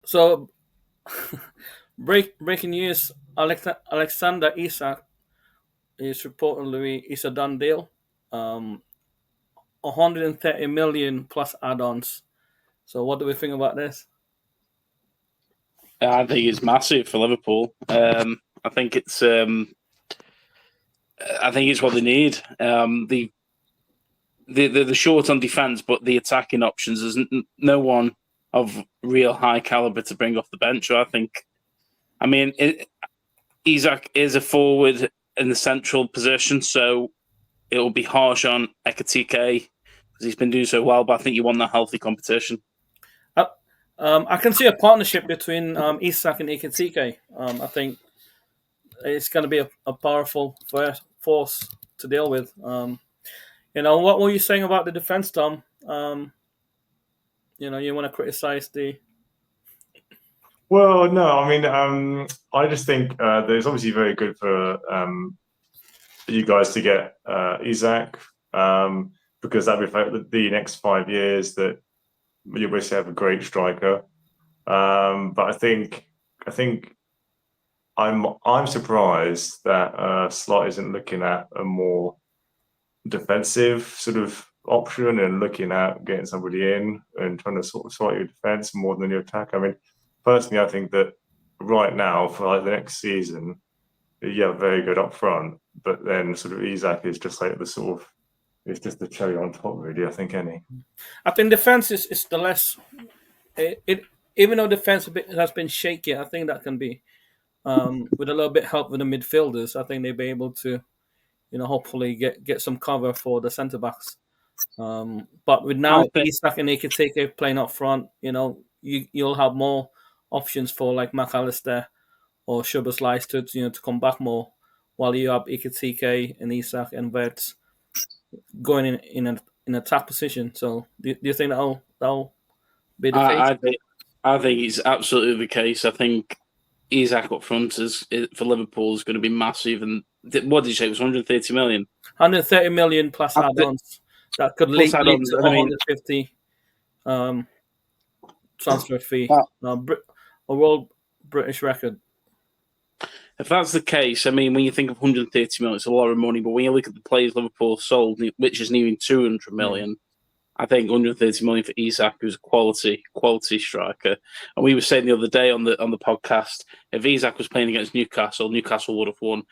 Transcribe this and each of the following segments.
So breaking news: Alexander Isak is reportedly is a done deal. 130 million plus add-ons. So what do we think about this? I think it's massive for Liverpool. I think it's what they need. The short on defence, but the attacking options. There's no one of real high caliber to bring off the bench. So Isak is a forward in the central position, so it will be harsh on Ekitike because he's been doing so well. But I think you want that healthy competition. I can see a partnership between Isak and Ekitike. I think it's going to be a powerful force to deal with. What were you saying about the defense, Tom? You want to criticize the. Well, no, I mean, I just think that it's obviously very good for you guys to get Isak because that reflects the next 5 years that you obviously have a great striker. But I think I'm surprised that Slot isn't looking at a more defensive sort of option and looking at getting somebody in and trying to sort of sort your defense more than your attack. I mean, personally, I think that right now for like the next season, yeah, very good up front, but then sort of Isak is just like the sort of it's just the cherry on top, really. I think defense is the less it even though defense has been shaky. I think that can be with a little bit help with the midfielders. I think they'll be able to, hopefully get some cover for the centre backs. But with now Isak and Ekitike playing up front, you'll have more options for like McAllister or Szoboszlai to come back more, while you have Ekitike and Isak and Verts going in an attack position. So do you think that'll be the case? I think it's absolutely the case. I think Isak up front for Liverpool is going to be massive. And what did you say? It was 130 million? 130 million plus add-ons. That could lead to 150 transfer fee. A world British record. If that's the case, I mean, when you think of 130 million, it's a lot of money. But when you look at the players Liverpool sold, which is nearing 200 million, I think 130 million for Isak, who's a quality striker. And we were saying the other day on the podcast, if Isak was playing against Newcastle would have won.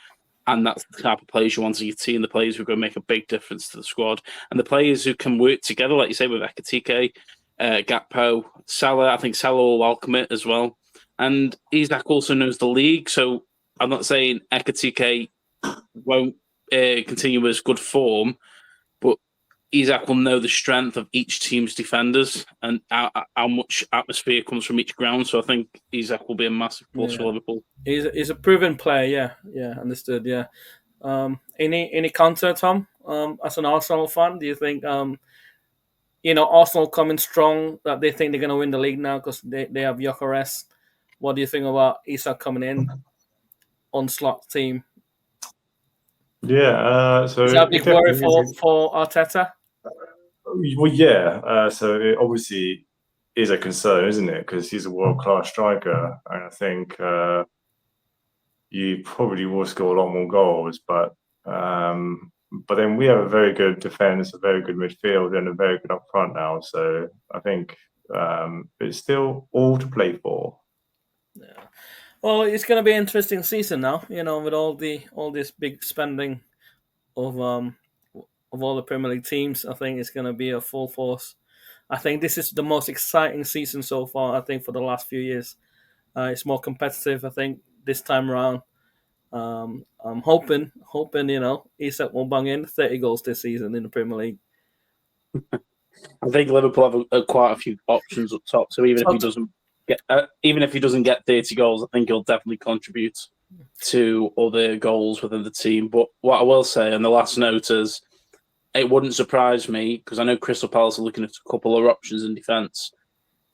And that's the type of players you want in your team, the players who are going to make a big difference to the squad. And the players who can work together, like you say, with Ekitike, Gakpo, Salah. I think Salah will welcome it as well. And Isak also knows the league, so I'm not saying Ekitike won't continue with his good form, but Isak will know the strength of each team's defenders and how much atmosphere comes from each ground. So I think Isak will be a massive plus for Liverpool. He's a proven player, yeah, understood, yeah. Any counter, Tom? As an Arsenal fan, do you think Arsenal coming strong, that they think they're going to win the league now because they have Gyökeres? What do you think about Isak coming in on Slot team? Yeah, so is that a big worry for Arteta? Well, yeah. So it obviously is a concern, isn't it? Because he's a world-class striker, and I think you probably will score a lot more goals. But then we have a very good defense, a very good midfield, and a very good up front now. So I think it's still all to play for. Yeah. Well, it's going to be an interesting season now. With all this big spending of all the Premier League teams, I think it's going to be a full force. I think this is the most exciting season so far, I think, for the last few years. It's more competitive, I think, this time around. I'm hoping, Isak will bang in 30 goals this season in the Premier League. I think Liverpool have quite a few options up top, so even if he doesn't get 30 goals, I think he'll definitely contribute to other goals within the team. But what I will say, and the last note is, it wouldn't surprise me, because I know Crystal Palace are looking at a couple of options in defence,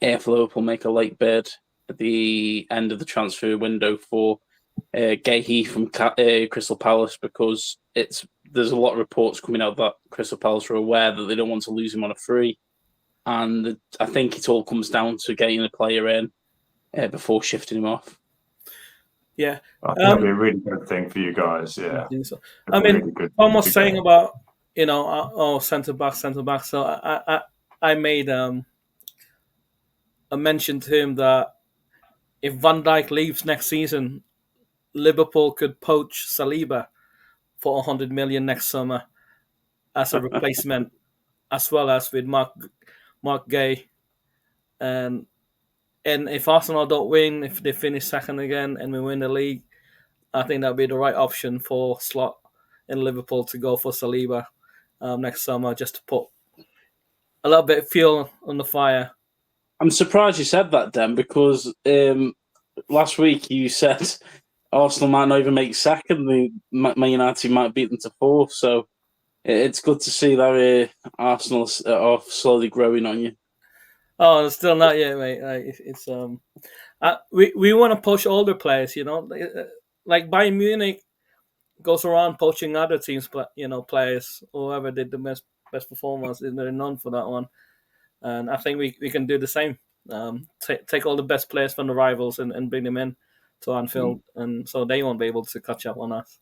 if Liverpool make a late bid at the end of the transfer window for Guéhi from Crystal Palace, because there's a lot of reports coming out that Crystal Palace are aware that they don't want to lose him on a free. And I think it all comes down to getting a player in before shifting him off. Yeah, I think that'd be a really good thing for you guys. Yeah, I think so. It'd I be mean, really good Tom was to saying go. about centre back. So I made a mention to him that if Van Dijk leaves next season, Liverpool could poach Saliba for 100 million next summer as a replacement, as well as with Mark Gay, and if Arsenal don't win, if they finish second again and we win the league, I think that'd be the right option for Slot in Liverpool to go for Saliba next summer, just to put a little bit of fuel on the fire. I'm surprised you said that, Dan, because last week you said Arsenal might not even make second. Man United might beat them to fourth. So it's good to see that Arsenal are slowly growing on you. Oh, it's still not yet, mate. It's we want to push older players, like Bayern Munich goes around poaching other teams, players, whoever did the best performance. They're known for that one, and I think we can do the same. Take all the best players from the rivals and bring them in to Anfield, and so they won't be able to catch up on us.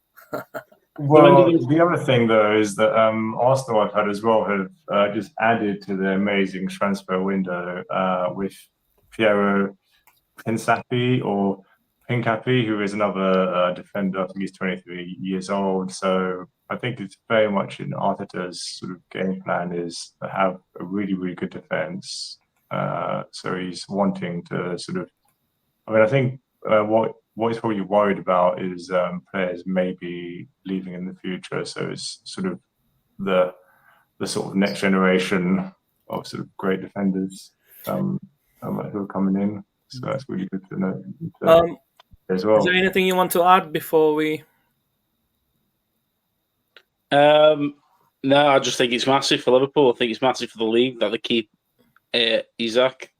Well, the other thing though is that Arsenal, I've heard as well, have just added to the amazing transfer window with Piero Pincapi, who is another defender. I think he's 23 years old. So I think it's very much in Arteta's sort of game plan is to have a really, really good defense. So he's wanting to sort of. I mean, I think what he's probably worried about is players maybe leaving in the future. So it's sort of the sort of next generation of sort of great defenders who are coming in. So that's really good to know as well. Is there anything you want to add before we? No, I just think it's massive for Liverpool. I think it's massive for the league that they keep Isak,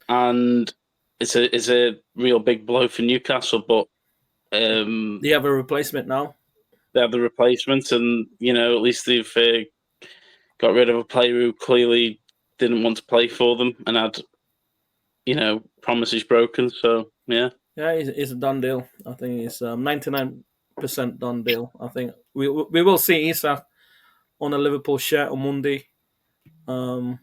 and it's a real big blow for Newcastle. But they have a replacement now. They have the replacement, and at least they've got rid of a player who clearly didn't want to play for them and had promises broken. So yeah, it's a done deal. I think it's 99% done deal. I think we will see Isak on a Liverpool shirt on Monday. So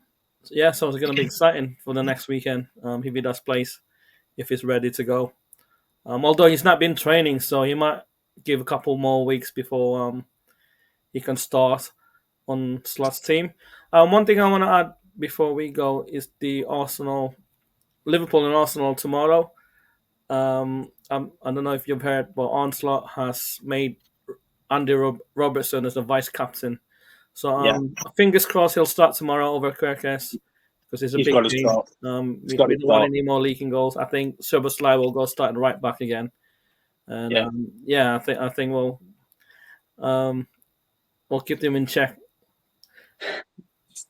it's going to be exciting for the next weekend if he does place, if he's ready to go. Although he's not been training, so he might give a couple more weeks before he can start on Slot's team. One thing I want to add before we go is the Liverpool and Arsenal tomorrow. I don't know if you've heard, but Onslaught has made Andy Robertson as a vice captain. So fingers crossed he'll start tomorrow over Kirkes because it's a big game. We don't want any more leaking goals. I think Szoboszlai will go starting right back again. And I think we'll keep them in check.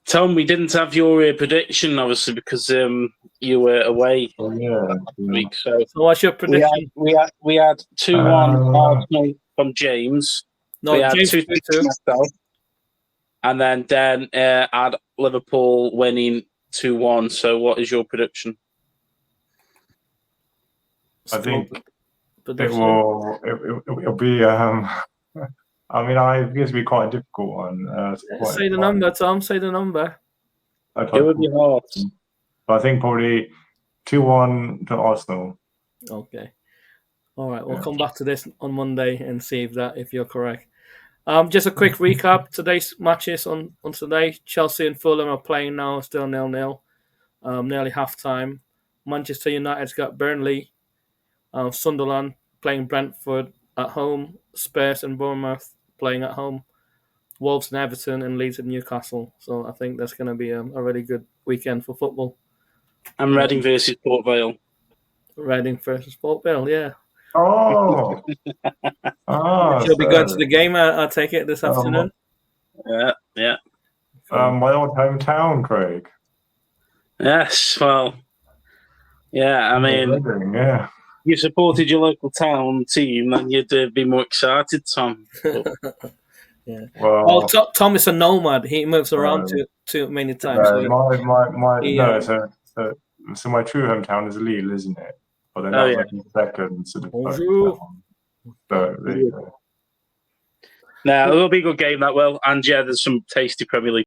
Tom, we didn't have your prediction, obviously, because you were away week. So what's your prediction? We had 2-1 Arsenal from James. No, we had James 2-2 myself, and then had Liverpool winning 2-1. So, what is your prediction? I think it will be. I mean, I think it's be quite a difficult one. Say the number, Tom. Say the number. It would be hard. But I think probably 2-1 to Arsenal. Okay. All right. We'll come back to this on Monday and see if you're correct. Just a quick recap. Today's matches on today. Chelsea and Fulham are playing now, still 0-0. Nearly half time. Manchester United's got Burnley. Sunderland playing Brentford at home. Spurs and Bournemouth playing at home. Wolves and Everton, and Leeds and Newcastle. So I think that's going to be a really good weekend for football. And Reading versus Port Vale. Reading versus Port Vale, yeah. Oh! You'll be going to the game, I take it, this afternoon? Yeah. My old hometown, Craig. Yes, well, yeah, I mean, Reading, yeah. You supported your local town team, then you'd be more excited, Tom. Yeah. Well, Tom is a nomad. He moves around too many times. So my true hometown is Lille, isn't it? Well, then Oh, that yeah. was like second sort of focus Bonjour. that one. But there you go. No, it'll be a good game, that will. And yeah, there's some tasty Premier League